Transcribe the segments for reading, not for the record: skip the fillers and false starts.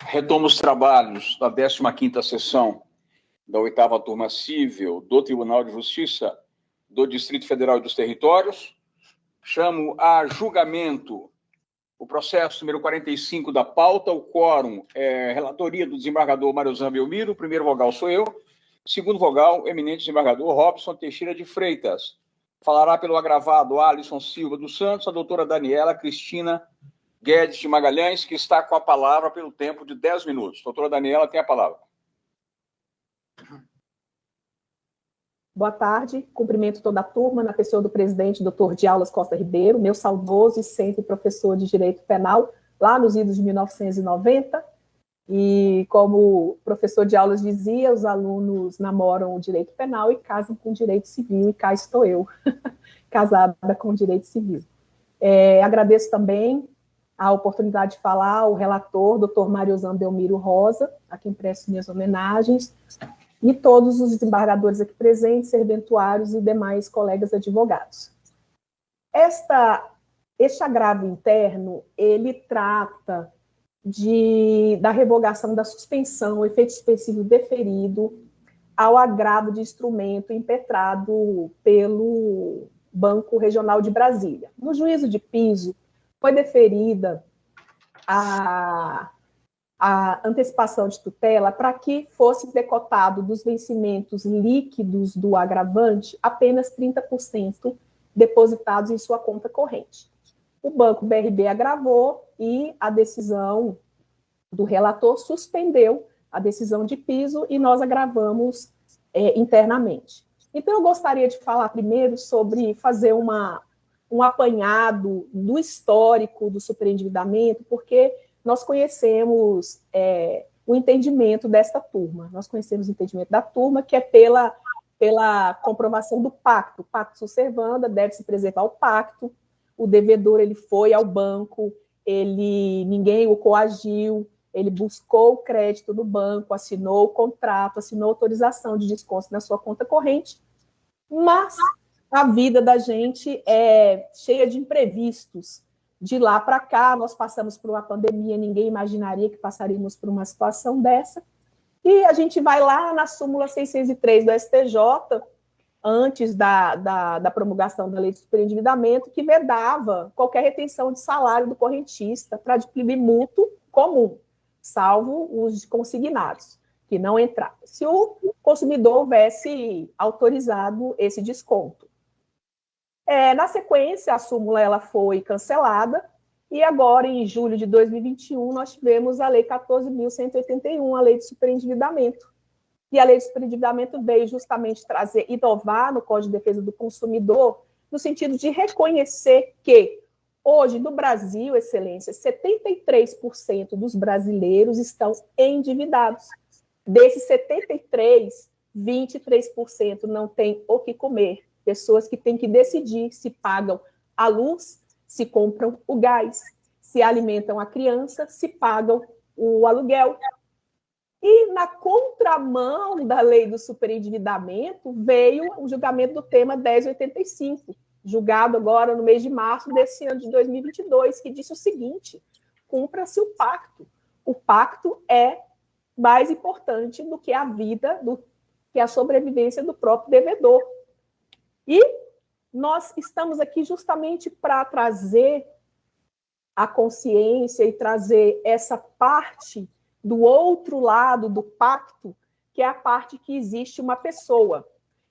Retomo os trabalhos da 15ª sessão da 8ª Turma Cível do Tribunal de Justiça do Distrito Federal e dos Territórios. Chamo a julgamento o processo número 45 da pauta. O quórum é relatoria do desembargador Mariozan Belmiro. O primeiro vogal sou eu. Segundo vogal, eminente desembargador Robson Teixeira de Freitas. Falará pelo agravado Alisson Silva dos Santos, a doutora Daniela Cristina Guedes de Magalhães, que está com a palavra pelo tempo de 10 minutos. Doutora Daniela, tem a palavra. Boa tarde, cumprimento toda a turma, na pessoa do presidente, doutor de Aulas Costa Ribeiro, meu saudoso e sempre professor de Direito Penal, lá nos idos de 1990, e como o professor de aulas dizia, os alunos namoram o Direito Penal e casam com o Direito Civil, e cá estou eu, casada com o Direito Civil. Agradeço também a oportunidade de falar ao relator, doutor Mariozan Belmiro Rosa, a quem presto minhas homenagens, e todos os desembargadores aqui presentes, serventuários e demais colegas advogados. Este agravo interno, ele trata da revogação da suspensão, efeito suspensivo deferido ao agravo de instrumento impetrado pelo Banco Regional de Brasília. No juízo de piso, foi deferida a antecipação de tutela para que fosse decotado dos vencimentos líquidos do agravante apenas 30% depositados em sua conta corrente. O Banco BRB agravou e a decisão do relator suspendeu a decisão de piso e nós agravamos internamente. Então, eu gostaria de falar primeiro sobre fazer um apanhado do histórico do superendividamento, porque nós conhecemos o entendimento desta turma. Nós conhecemos o entendimento da turma, que é pela comprovação do pacto. O pacto subservanda, deve-se preservar o pacto. O devedor, ele foi ao banco, ninguém o coagiu, ele buscou o crédito do banco, assinou o contrato, assinou autorização de desconto na sua conta corrente, mas a vida da gente é cheia de imprevistos. De lá para cá, nós passamos por uma pandemia, ninguém imaginaria que passaríamos por uma situação dessa, e a gente vai lá na súmula 603 do STJ, antes da promulgação da lei de superendividamento, que vedava qualquer retenção de salário do correntista para adquirir mútuo comum, salvo os consignados, que não entravam, se o consumidor houvesse autorizado esse desconto. Na sequência, a súmula ela foi cancelada, e agora, em julho de 2021, nós tivemos a Lei 14.181, a Lei de Superendividamento. E a Lei de Superendividamento veio justamente inovar no Código de Defesa do Consumidor, no sentido de reconhecer que, hoje, no Brasil, Excelência, 73% dos brasileiros estão endividados. Desses 73%, 23% não têm o que comer. Pessoas que têm que decidir se pagam a luz, se compram o gás, se alimentam a criança, se pagam o aluguel. E na contramão da lei do superendividamento veio o julgamento do tema 1085, julgado agora no mês de março desse ano de 2022, que disse o seguinte: cumpra-se o pacto. O pacto é mais importante do que a vida, do que a sobrevivência do próprio devedor. E nós estamos aqui justamente para trazer a consciência e trazer essa parte do outro lado do pacto, que é a parte que existe uma pessoa.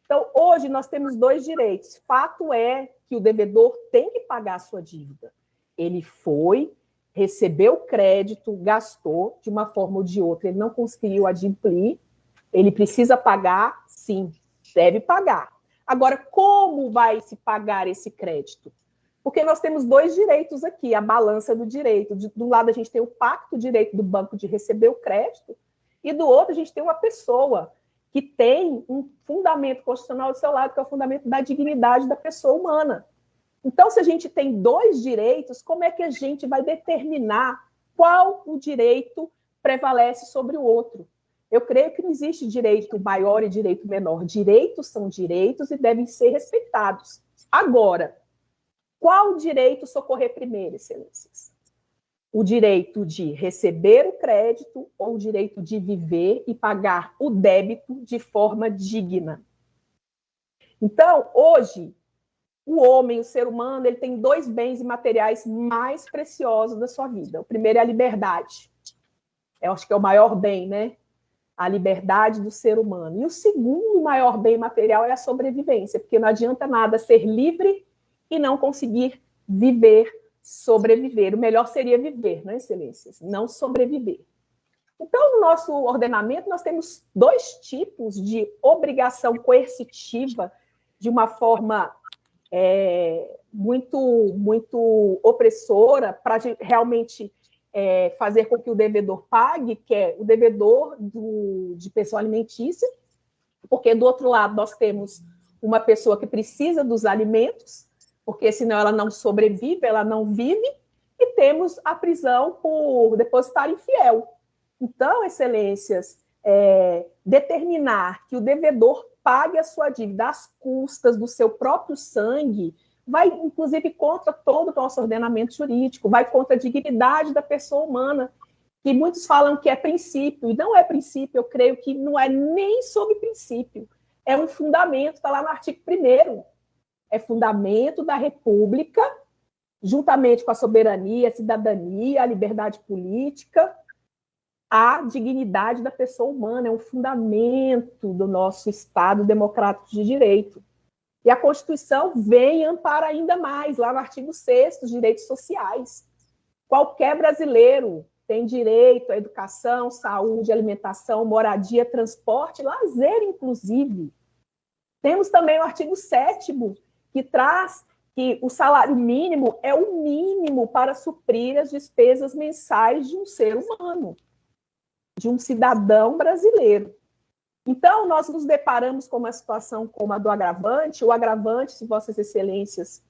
Então, hoje nós temos dois direitos. Fato é que o devedor tem que pagar a sua dívida. Ele foi, recebeu crédito, gastou de uma forma ou de outra, ele não conseguiu adimplir, ele precisa pagar, sim, deve pagar. Agora, como vai se pagar esse crédito? Porque nós temos dois direitos aqui, a balança do direito. De um lado, a gente tem o pacto, o direito do banco de receber o crédito, e do outro, a gente tem uma pessoa que tem um fundamento constitucional do seu lado, que é o fundamento da dignidade da pessoa humana. Então, se a gente tem dois direitos, como é que a gente vai determinar qual o direito prevalece sobre o outro? Eu creio que não existe direito maior e direito menor. Direitos são direitos e devem ser respeitados. Agora, qual direito socorrer primeiro, excelências? o direito de receber o crédito ou o direito de viver e pagar o débito de forma digna. Então, hoje, o homem, o ser humano, ele tem dois bens imateriais mais preciosos da sua vida. O primeiro é a liberdade. Eu acho que é o maior bem, né? A liberdade do ser humano. E o segundo maior bem material é a sobrevivência, porque não adianta nada ser livre e não conseguir viver, sobreviver. O melhor seria viver, né, excelências? Não sobreviver. Então, no nosso ordenamento, nós temos dois tipos de obrigação coercitiva de uma forma muito opressora para realmente fazer com que o devedor pague, que é o devedor de pensão alimentícia, porque do outro lado nós temos uma pessoa que precisa dos alimentos, porque senão ela não sobrevive, ela não vive, e temos a prisão por depositário infiel. Então, excelências, determinar que o devedor pague a sua dívida às custas do seu próprio sangue vai, inclusive, contra todo o nosso ordenamento jurídico, vai contra a dignidade da pessoa humana, que muitos falam que é princípio, e não é princípio, eu creio que não é nem sobre princípio, é um fundamento, está lá no artigo 1º, é fundamento da República, juntamente com a soberania, a cidadania, a liberdade política, a dignidade da pessoa humana, é um fundamento do nosso Estado democrático de direito. E a Constituição vem e ampara ainda mais, lá no artigo 6º, direitos sociais. Qualquer brasileiro tem direito à educação, saúde, alimentação, moradia, transporte, lazer, inclusive. Temos também o artigo 7º, que traz que o salário mínimo é o mínimo para suprir as despesas mensais de um ser humano, de um cidadão brasileiro. Então, nós nos deparamos com uma situação como a do agravante. O agravante, se Vossas Excelências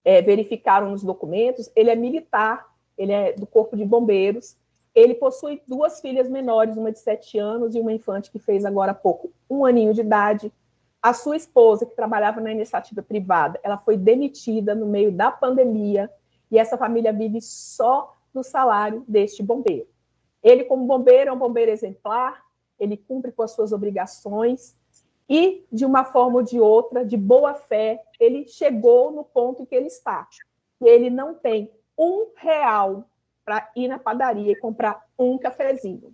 verificaram nos documentos, ele é militar, ele é do Corpo de Bombeiros, ele possui 2 filhas menores, uma de 7 anos e uma infante que fez agora há pouco 1 aninho de idade. A sua esposa, que trabalhava na iniciativa privada, ela foi demitida no meio da pandemia e essa família vive só do salário deste bombeiro. Ele, como bombeiro, é um bombeiro exemplar, ele cumpre com as suas obrigações e, de uma forma ou de outra, de boa fé, ele chegou no ponto em que ele está. E ele não tem R$1 para ir na padaria e comprar um cafezinho.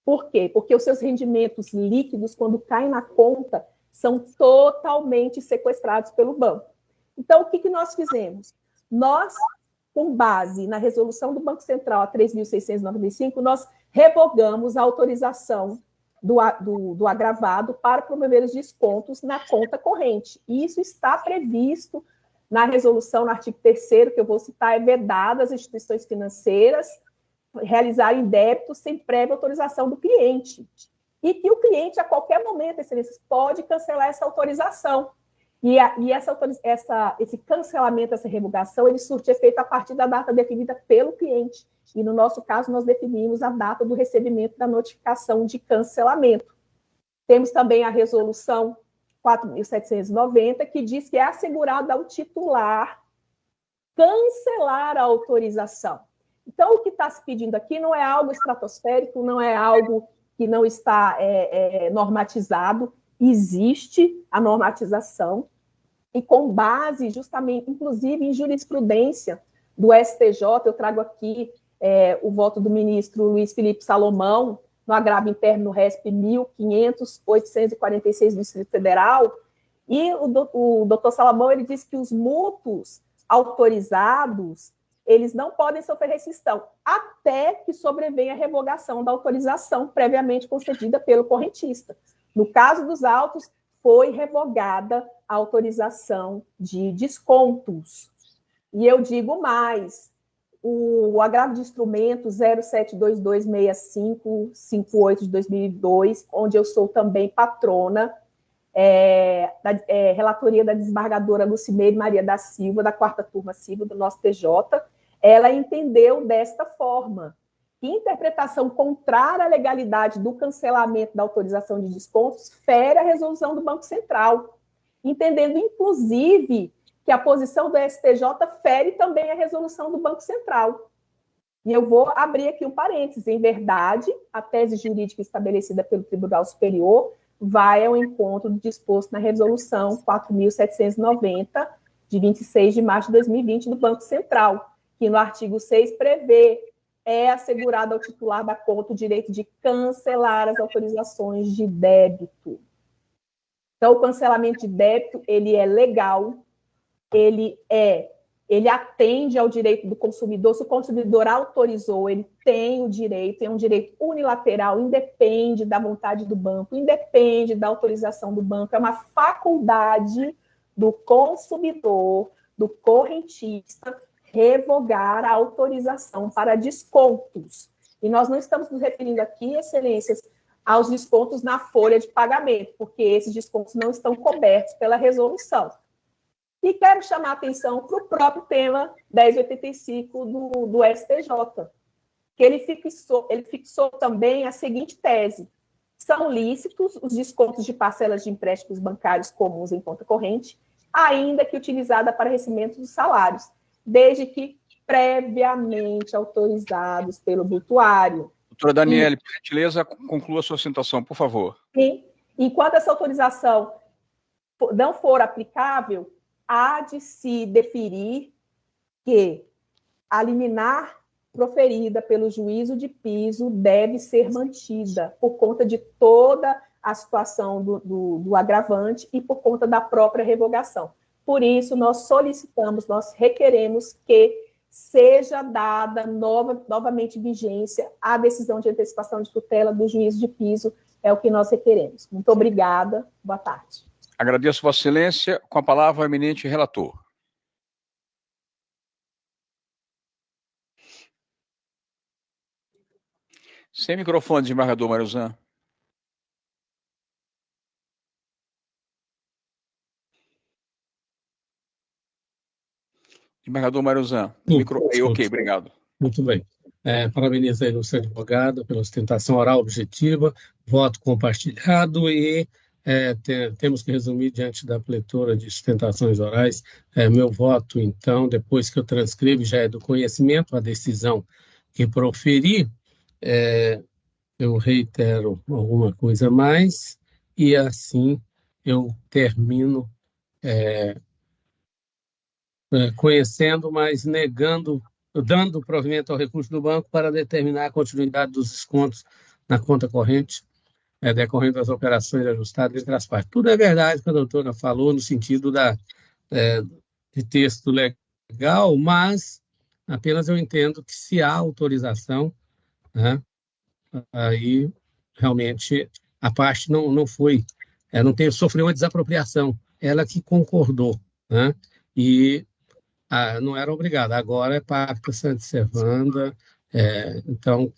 Por quê? Porque os seus rendimentos líquidos, quando caem na conta, são totalmente sequestrados pelo banco. Então, o que nós fizemos? Nós, com base na resolução do Banco Central, a 3.695, nós revogamos a autorização do agravado para promover os descontos na conta corrente. E isso está previsto na resolução, no artigo 3º, que eu vou citar, é vedado às instituições financeiras realizarem débitos sem prévia autorização do cliente. E que o cliente, a qualquer momento, excelências, pode cancelar essa autorização. E esse cancelamento, essa revogação, ele surte efeito a partir da data definida pelo cliente. E, no nosso caso, nós definimos a data do recebimento da notificação de cancelamento. Temos também a resolução 4.790, que diz que é assegurado ao titular cancelar a autorização. Então, o que está se pedindo aqui não é algo estratosférico, não é algo que não está normatizado, existe a normatização, e com base justamente, inclusive, em jurisprudência do STJ, eu trago aqui o voto do ministro Luiz Felipe Salomão, no agravo interno no RESP 15.846 do Distrito Federal, e o doutor Salomão, ele diz que os mútuos autorizados, eles não podem sofrer rescisão, até que sobrevenha a revogação da autorização previamente concedida pelo correntista. No caso dos autos, foi revogada a autorização de descontos. E eu digo mais, o agravo de instrumento 07226558 de 2002, onde eu sou também patrona, da relatoria da desembargadora Lucimeire Maria da Silva, da 4ª turma civil do nosso TJ, ela entendeu desta forma, que interpretação contrária à legalidade do cancelamento da autorização de descontos fere a resolução do Banco Central, entendendo, inclusive, que a posição do STJ fere também a resolução do Banco Central. E eu vou abrir aqui um parênteses. Em verdade, a tese jurídica estabelecida pelo Tribunal Superior vai ao encontro do disposto na Resolução 4.790, de 26 de março de 2020, do Banco Central, que no artigo 6 prevê assegurado ao titular da conta o direito de cancelar as autorizações de débito. Então, o cancelamento de débito, ele é legal, ele atende ao direito do consumidor. Se o consumidor autorizou, ele tem o direito, é um direito unilateral, independe da vontade do banco, independe da autorização do banco, é uma faculdade do consumidor, do correntista, revogar a autorização para descontos. E nós não estamos nos referindo aqui, excelências, aos descontos na folha de pagamento, porque esses descontos não estão cobertos pela resolução. E quero chamar a atenção para o próprio tema 1085 do STJ, que ele fixou também a seguinte tese: são lícitos os descontos de parcelas de empréstimos bancários comuns em conta corrente, ainda que utilizada para recebimento dos salários, desde que previamente autorizados pelo mutuário. Doutora Daniele, por gentileza, conclua a sua sustentação, por favor. E, enquanto essa autorização não for aplicável, há de se deferir que a liminar proferida pelo juízo de piso deve ser mantida por conta de toda a situação do agravante e por conta da própria revogação. Por isso, nós solicitamos, nós requeremos que seja dada novamente vigência à decisão de antecipação de tutela do juízo de piso, é o que nós requeremos. Muito obrigada, boa tarde. Agradeço, Vossa Excelência. Com a palavra, o eminente relator. Sem microfone, desembargador Mariozan. Desembargador Mariozan. Ok, obrigado. Muito bem. Parabenizo a ilustre advogada pela sustentação oral objetiva, voto compartilhado e temos que resumir diante da pletora de sustentações orais. Meu voto, então, depois que eu transcrevo, já é do conhecimento a decisão que proferi. Eu reitero alguma coisa a mais e assim eu termino conhecendo, mas negando, dando provimento ao recurso do banco para determinar a continuidade dos descontos na conta corrente decorrendo das operações ajustadas entre as partes. Tudo é verdade que a doutora falou no sentido de texto legal, mas apenas eu entendo que se há autorização, né, aí realmente a parte não foi, sofreu uma desapropriação, ela que concordou, né, e não era obrigada, agora é pacta sunt servanda, então,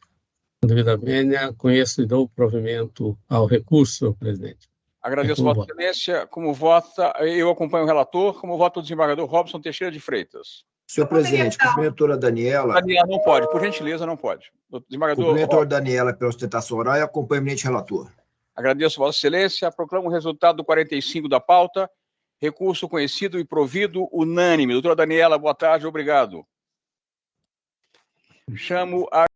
devidamente, conheço e dou provimento ao recurso, senhor presidente. Agradeço, Vossa Excelência. Como vota, eu acompanho o relator, como vota o desembargador Robson Teixeira de Freitas. Senhor presidente, cumprimento a doutora Daniela. Daniela, não pode, por gentileza, não pode. Cumprimento a doutora Daniela pela sustentação oral e acompanho o eminente relator. Agradeço, Vossa Excelência. Proclamo o resultado do 45 da pauta. Recurso conhecido e provido unânime. Doutora Daniela, boa tarde, obrigado. Chamo a